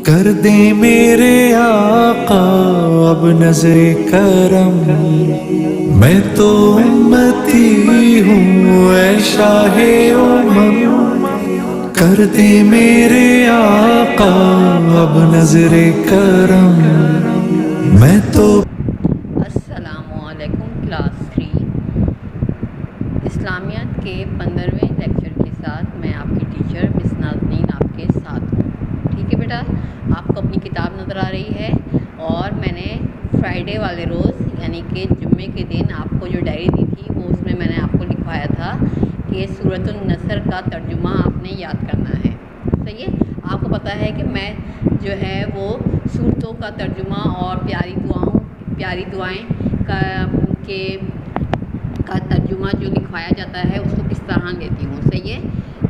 کر دے میرے آقا اب نظر کرم، میں تو امتی ہوں اے شاہ امم، کر دے میرے آقا اب نظر کرم، میں تو السلام علیکم کلاس 3 اسلامیات کے 15ویں لیکچر کے ساتھ میں آپ کی ٹیچر مس نازنین آپ کے ساتھ ہوں. ٹھیک ہے بیٹا، آپ کو اپنی کتاب نظر آ رہی ہے اور میں نے فرائیڈے والے روز یعنی کہ جمعے کے دن آپ کو جو ڈائری دی تھی وہ اس میں میں نے آپ کو لکھوایا تھا کہ سورۃ النصر کا ترجمہ آپ نے یاد کرنا ہے. صحیح ہے، آپ کو پتہ ہے کہ میں جو ہے وہ صورتوں کا ترجمہ اور پیاری دعائیں کا ترجمہ جو لکھوایا جاتا ہے اس کو کس طرح لیتی ہوں. صحیح ہے،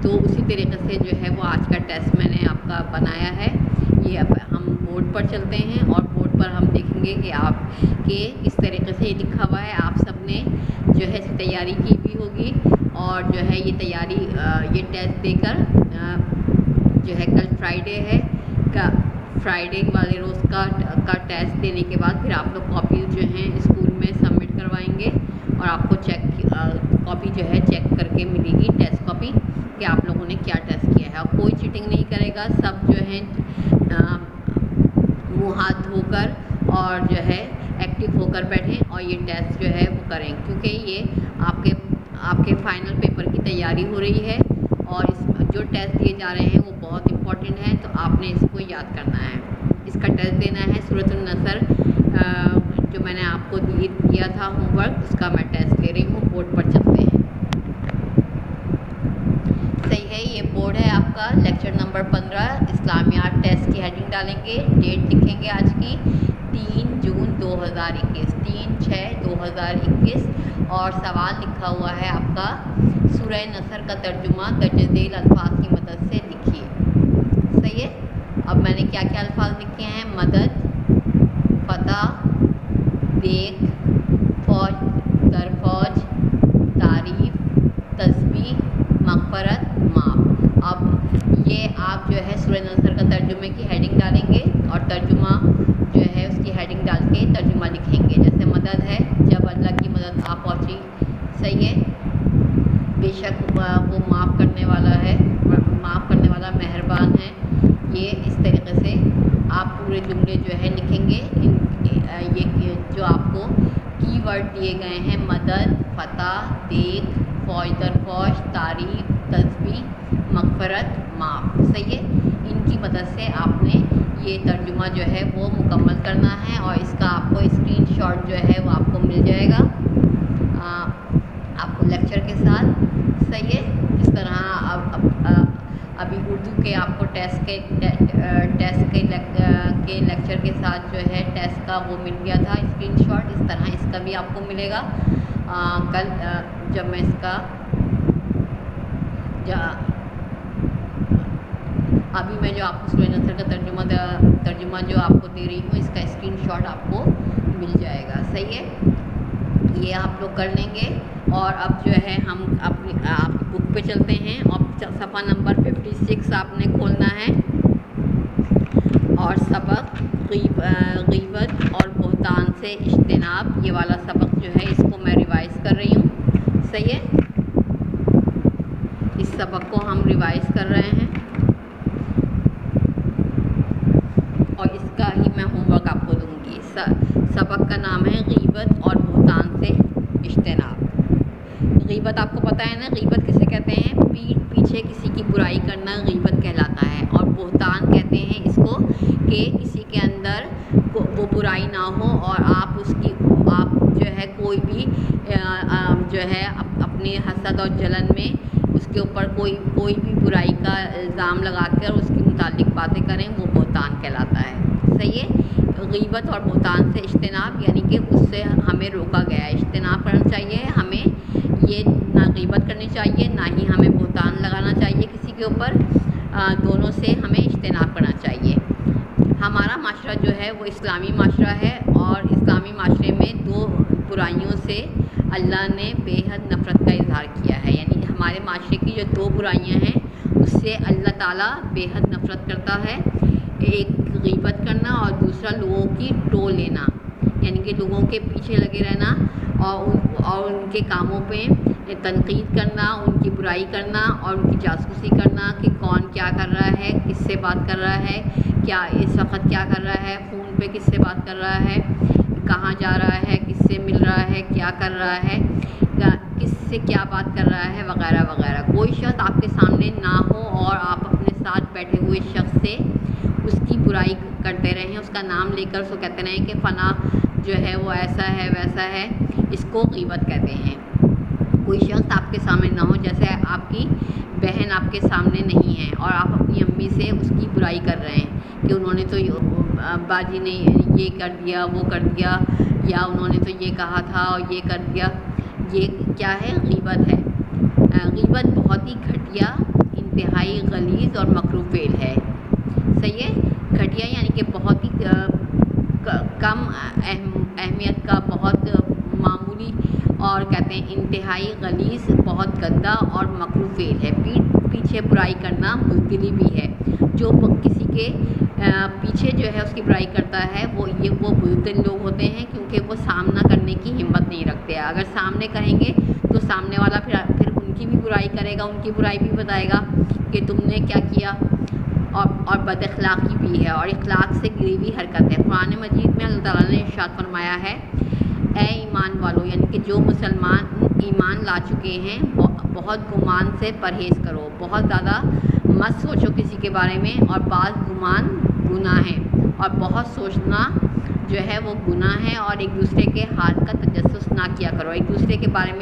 تو اسی طریقے سے جو ہے وہ آج کا ٹیسٹ میں نے آپ کا بنایا ہے. یہ اب ہم بورڈ پر چلتے ہیں اور بورڈ پر ہم دیکھیں گے کہ آپ کے اس طریقے سے یہ لکھا ہوا ہے. آپ سب نے جو ہے اس تیاری کی بھی ہوگی اور جو ہے یہ تیاری یہ ٹیسٹ دے کر جو ہے کل فرائیڈے ہے فرائیڈے والے روز کا ٹیسٹ دینے کے بعد پھر آپ لوگ کاپیز جو ہیں اسکول میں سبمٹ کروائیں گے اور آپ کو کاپی جو ہے چیک کر کے ملے گی، ٹیسٹ کاپی، کہ آپ لوگوں نے کیا ٹیسٹ کیا ہے. اور کوئی چیٹنگ نہیں کرے گا، سب جو ہے منہ ہاتھ دھو کر اور جو ہے ایکٹیو ہو کر بیٹھیں اور یہ ٹیسٹ جو ہے وہ کریں، کیونکہ یہ آپ کے فائنل پیپر کی تیاری ہو رہی ہے اور جو ٹیسٹ دیے جا رہے ہیں وہ بہت امپورٹنٹ ہیں، تو آپ نے اس کو یاد کرنا ہے. اس کا ٹیسٹ دینا ہے سورۃ النصر جو میں نے آپ کو دیا تھا ہوم ورک، اس کا میں ٹیسٹ لے رہی ہوں. بورڈ پر چلتے ہیں. صحیح ہے، یہ بورڈ ہے آپ کا، لیکچر نمبر 15 اسلامیات ٹیسٹ کی ہیڈنگ ڈالیں گے، ڈیٹ لکھیں گے آج کی 3 جون 2021، 3/6/2021، اور سوال لکھا ہوا ہے آپ کا سورہ نصر کا ترجمہ درج ذیل الفاظ کی مدد سے لکھیے. صحیح ہے، اب میں نے کیا کیا الفاظ لکھے ہیں؟ مدد، فتح، دیکھ، فوج در فوج، تعریف، تسبیح، مغفرت، معاف. اب یہ آپ جو ہے سورہ نصر کا ترجمے کی ہیڈنگ ڈالیں گے اور ترجمہ جو ہے اس کی ہیڈنگ ڈال کے ترجمہ لکھیں گے. جیسے مدد ہے جب اللہ کی مدد آ پہنچی. صحیح ہے، بے شک وہ معاف کرنے والا مہربان ہے. یہ اس طریقے سے آپ پورے جملے جو ہے لکھیں گے. یہ جو آپ کو کی ورڈ دیے گئے ہیں مدد، فتح، دیکھ، فوج در فوج، تعریف، تسبیح، مغفرت، معاف. صحیح ہے، ان کی مدد سے آپ نے یہ ترجمہ جو ہے وہ مکمل کرنا ہے اور اس کا آپ کو اسکرین شاٹ جو ہے وہ آپ کو مل جائے گا آپ کو لیکچر کے ساتھ. صحیح ہے، جس طرح ابھی اردو کے آپ کو ٹیسٹ کے لیکچر کے ساتھ جو ہے ٹیسٹ کا وہ مل گیا تھا اسکرین شاٹ، اس طرح اس کا بھی آپ کو ملے گا. کل جب میں اس کا ابھی میں جو آپ کو سورہ نصر کا ترجمہ جو آپ کو دے رہی ہوں اس کا اسکرین شاٹ آپ کو مل جائے گا. صحیح ہے، یہ آپ لوگ کر لیں گے. اور اب جو ہے ہم آپ بک پہ چلتے ہیں اور صفحہ نمبر 56 آپ نے کھولنا ہے اور سبق غیبت اور بہتان سے اجتناب، یہ والا سبق جو ہے اس کو میں ریوائز کر رہی ہوں. صحیح ہے، اس سبق کو ہم ریوائز کر رہے ہیں اور اس کا ہی میں ہوم ورک آپ کو دوں گی. سبق کا نام ہے غیبت اور بہتان سے اجتناب. غیبت آپ کو پتہ ہے نا، غیبت کسے کہتے ہیں؟ پیٹھ پیچھے کسی کی برائی کرنا غیبت کہلاتا ہے. اور بہتان کہتے ہیں اس کو کہ کسی کے اندر وہ برائی نہ ہو اور آپ جو ہے کوئی بھی جو ہے اپنے حسد اور جلن میں اس کے اوپر کوئی بھی برائی کا الزام لگا کر اس کے متعلق باتیں کریں، وہ بہتان کہلاتا ہے. صحیح ہے، غیبت اور بہتان سے اجتناب یعنی کہ اس سے ہمیں روکا گیا ہے، اجتناب کرنا چاہیے. ہمیں یہ نہ غیبت کرنی چاہیے نہ ہی ہمیں بہتان لگانا چاہیے کسی کے اوپر، دونوں سے ہمیں اجتناب کرنا چاہیے. ہمارا معاشرہ جو ہے وہ اسلامی معاشرہ ہے اور اسلامی معاشرے میں 2 برائیوں سے اللہ نے بے حد نفرت کا اظہار کیا ہے. یعنی ہمارے معاشرے کی جو 2 برائیاں ہیں اس اس سے اللہ تعالیٰ بے حد نفرت کرتا ہے. ایک غیبت کرنا اور دوسرا لوگوں کی ٹو لینا، یعنی کہ لوگوں کے پیچھے لگے رہنا اور ان کے کاموں پہ تنقید کرنا، ان کی برائی کرنا اور ان کی جاسوسی کرنا کہ کون کیا کر رہا ہے، کس سے بات کر رہا ہے، کیا اس وقت کیا کر رہا ہے، فون پہ کس سے بات کر رہا ہے، کہاں جا رہا ہے، کس سے مل رہا ہے، کیا کر رہا ہے، کس سے کیا بات کر رہا ہے، وغیرہ وغیرہ. کوئی شخص آپ کے سامنے نہ ہو اور آپ اپنے ساتھ بیٹھے ہوئے شخص سے اس کی برائی کرتے رہیں، اس کا نام لے کر اس کو کہتے رہیں کہ فلاں جو ہے وہ ایسا ہے ویسا ہے، اس کو غیبت کہتے ہیں. کوئی شخص آپ کے سامنے نہ ہو، جیسے آپ کی بہن آپ کے سامنے نہیں ہے اور آپ اپنی امی سے اس کی برائی کر رہے ہیں کہ انہوں نے تو باجی نے یہ کر دیا، وہ کر دیا، یا انہوں نے تو یہ کہا تھا اور یہ کر دیا. یہ کیا ہے؟ غیبت ہے. غیبت بہت ہی گھٹیا، انتہائی غلیظ اور مکروہ فعل ہے. صحیح ہے. گھٹیا یعنی کہ بہت ہی کم اہمیت کا، بہت معمولی، اور کہتے ہیں انتہائی غلیظ، بہت گندا اور مکروہ فعل ہے. پیٹھ پیچھے برائی کرنا بزدلی بھی ہے. جو کسی کے پیچھے جو ہے اس کی برائی کرتا ہے وہ بزدل لوگ ہوتے ہیں، کیونکہ وہ سامنا کرنے کی ہمت نہیں رکھتے. اگر سامنے کہیں گے تو سامنے والا پھر ان کی بھی برائی کرے گا، ان کی برائی بھی بتائے گا کہ تم نے کیا کیا. اور بد اخلاقی بھی ہے اور اخلاق سے گری ہوئی حرکت ہے. قرآن مجید میں اللہ تعالیٰ نے ارشاد فرمایا ہے، اے ایمان والو، یعنی کہ جو مسلمان ایمان لا چکے ہیں، بہت گمان سے پرہیز کرو. بہت زیادہ مت سوچو کسی کے بارے میں، اور بعض گمان گناہ ہے، اور بہت سوچنا جو ہے وہ گناہ ہے. اور ایک دوسرے کے حال کا تجسس نہ کیا کرو. ایک دوسرے کے بارے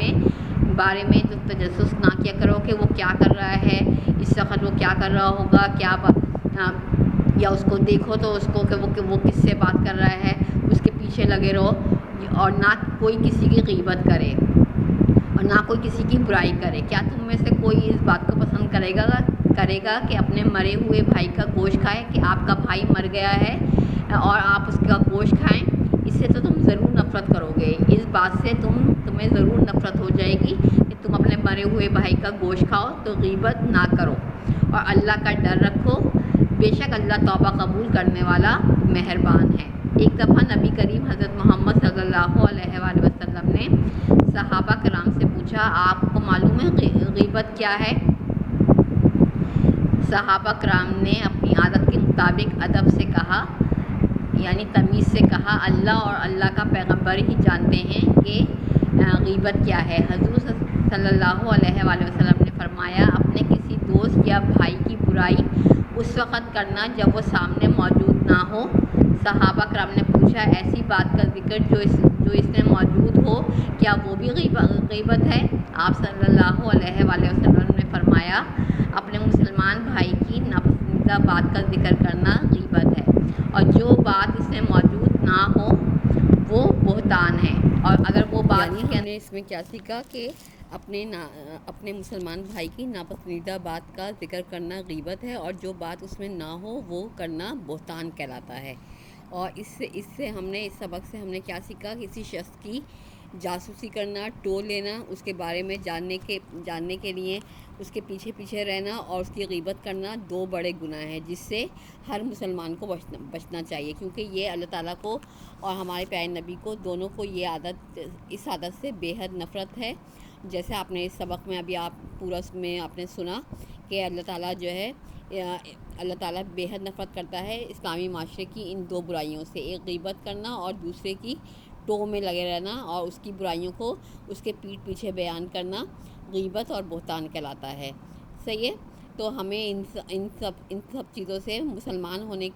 میں تجسس نہ کیا کرو کہ وہ کیا کر رہا ہے، اس وقت وہ کیا کر رہا ہوگا، یا اس کو دیکھو تو اس کو کہ وہ کس سے بات کر رہا ہے، اس کے پیچھے لگے رہو. اور نہ کوئی کسی کی غیبت کرے اور نہ کوئی کسی کی برائی کرے. کیا تم میں سے کوئی اس بات کو پسند کرے گا کہ اپنے مرے ہوئے بھائی کا گوشت کھائے، کہ آپ کا بھائی مر گیا ہے اور آپ اس کا گوشت کھائیں؟ اس سے تو تم ضرور نفرت کرو گے. اس بات سے تمہیں ضرور نفرت ہو جائے گی کہ تم اپنے مرے ہوئے بھائی کا گوشت کھاؤ. تو غیبت نہ کرو اور اللہ کا ڈر رکھو. بے شک اللہ توبہ قبول کرنے والا مہربان ہے. ایک دفعہ نبی کریم حضرت محمد صلی اللہ علیہ وآلہ وسلم نے صحابہ کرام سے پوچھا، آپ کو معلوم ہے غیبت کیا ہے؟ صحابہ کرام نے اپنی عادت کے مطابق ادب سے کہا، یعنی تمیز سے کہا، اللہ اور اللہ کا پیغمبر ہی جانتے ہیں کہ غیبت کیا ہے. حضور صلی اللہ علیہ وآلہ وسلم نے فرمایا، اپنے کسی دوست یا بھائی کی برائی اس وقت کرنا جب وہ سامنے موجود نہ ہو. صحابہ کرام نے پوچھا، ایسی بات کا ذکر جو اس میں موجود ہو، کیا وہ بھی غیبت ہے؟ آپ صلی اللہ علیہ وآلہ وسلم نے فرمایا، اپنے مسلمان بھائی کی ناپسندیدہ بات کا ذکر کرنا غیبت ہے، اور جو بات اس میں موجود نہ ہو وہ بہتان ہے. اور اگر وہ بات ہم نے اس میں کیا سیکھا کہ اپنے مسلمان بھائی کی ناپسندیدہ بات کا ذکر کرنا غیبت ہے، اور جو بات اس میں نہ ہو وہ کرنا بہتان کہلاتا ہے. اور اس سبق سے ہم نے کیا سیکھا؟ کسی شخص کی جاسوسی کرنا، ٹول لینا، اس کے بارے میں جاننے کے لیے اس کے پیچھے رہنا اور اس کی غیبت کرنا دو بڑے گناہ ہیں، جس سے ہر مسلمان کو بچنا چاہیے. کیونکہ یہ اللہ تعالیٰ کو اور ہمارے پیارے نبی کو دونوں کو اس عادت سے بے حد نفرت ہے. جیسے آپ نے اس سبق میں ابھی اس میں آپ نے سنا کہ اللہ تعالیٰ جو ہے اللہ تعالیٰ بے حد نفرت کرتا ہے اسلامی معاشرے کی ان دو برائیوں سے، ایک غیبت کرنا اور دوسرے کی ٹو میں لگے رہنا اور اس کی برائیوں کو اس کے پیٹھ پیچھے بیان کرنا غیبت اور بہتان کہلاتا ہے. صحیح ہے. تو ہمیں ان سب چیزوں سے مسلمان ہونے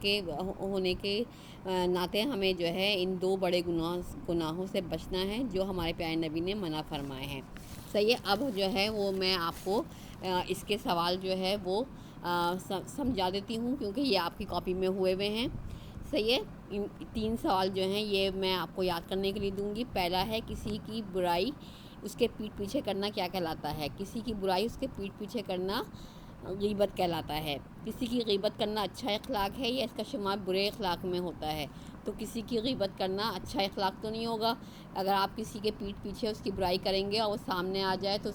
کے ناطے ہمیں جو ہے ان دو بڑے گناہوں سے بچنا ہے جو ہمارے پیارے نبی نے منع فرمائے ہیں. صحیح ہے. اب جو ہے وہ میں آپ کو اس کے سوال جو ہے وہ سمجھا دیتی ہوں، کیونکہ یہ آپ کی کاپی میں ہوئے ہیں. صحیح ہے. 3 سوال جو ہیں یہ میں آپ کو یاد کرنے کے لیے دوں گی. پہلا ہے، کسی کی برائی اس کے پیٹھ پیچھے کرنا کیا کہلاتا ہے؟ کسی کی برائی اس کے پیٹھ پیچھے کرنا غیبت کہلاتا ہے۔ کسی کی غیبت کرنا اچھا اخلاق ہے یا اس کا شمار برے اخلاق میں ہوتا ہے؟ تو کسی کی غیبت کرنا اچھا اخلاق تو نہیں ہوگا۔ اگر آپ کسی کے پیٹھ پیچھے اس کی برائی کریں گے اور وہ سامنے آ جائے تو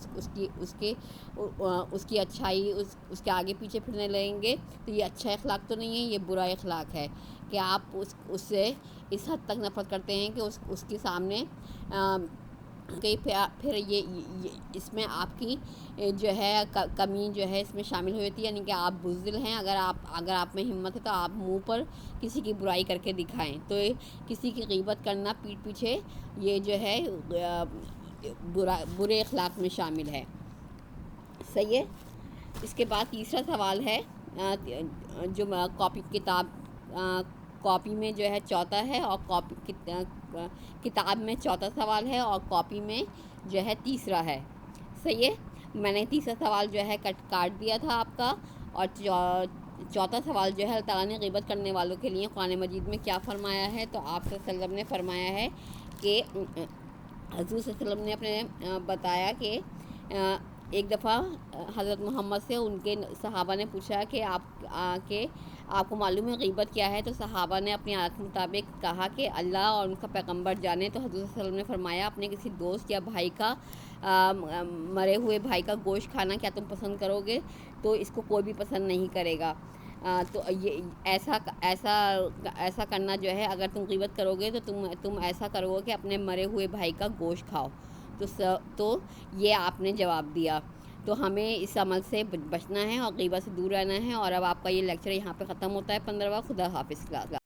اس کی اچھائی اس کے آگے پیچھے پھرنے لگیں گے، تو یہ اچھا اخلاق تو نہیں ہے، یہ برا اخلاق ہے کہ آپ اس سے اس حد تک نفرت کرتے ہیں کہ اس کے سامنے کہ پھر یہ اس میں آپ کی جو ہے کمی جو ہے اس میں شامل ہو جاتی ہے، یعنی کہ آپ بزدل ہیں۔ اگر آپ میں ہمت ہے تو آپ منہ پر کسی کی برائی کر کے دکھائیں۔ تو کسی کی غیبت کرنا پیٹھ پیچھے یہ جو ہے برے اخلاق میں شامل ہے۔ صحیح ہے۔ اس کے بعد تیسرا سوال ہے جو کاپی میں جو ہے چوتھا ہے، اور کتاب میں چوتھا سوال ہے اور کاپی میں جو ہے تیسرا ہے۔ صحیح ہے۔ میں نے تیسرا سوال جو ہے کاٹ دیا تھا آپ کا، اور چوتھا سوال جو ہے اللہ تعالیٰ نے غیبت کرنے والوں کے لیے قرآن مجید میں کیا فرمایا ہے؟ تو آپ صلی اللہ علیہ وسلم نے فرمایا ہے کہ حضور صلی اللہ علیہ وسلم نے اپنے بتایا کہ ایک دفعہ حضرت محمد سے ان کے صحابہ نے پوچھا کہ آپ کو معلوم ہے غیبت کیا ہے؟ تو صحابہ نے اپنی عادت کے مطابق کہا کہ اللہ اور ان کا پیغمبر جانے۔ تو حضور صلی اللہ علیہ وسلم نے فرمایا اپنے کسی دوست یا بھائی کا مرے ہوئے بھائی کا گوشت کھانا کیا تم پسند کرو گے؟ تو اس کو کوئی بھی پسند نہیں کرے گا۔ تو یہ ایسا کرنا جو ہے، اگر تم غیبت کرو گے تو تم ایسا کرو گے کہ اپنے مرے ہوئے بھائی کا گوشت کھاؤ۔ تو یہ آپ نے جواب دیا۔ تو ہمیں اس عمل سے بچنا ہے اور غیبت سے دور رہنا ہے۔ اور اب آپ کا یہ لیکچر یہاں پہ ختم ہوتا ہے 15واں۔ خدا حافظ۔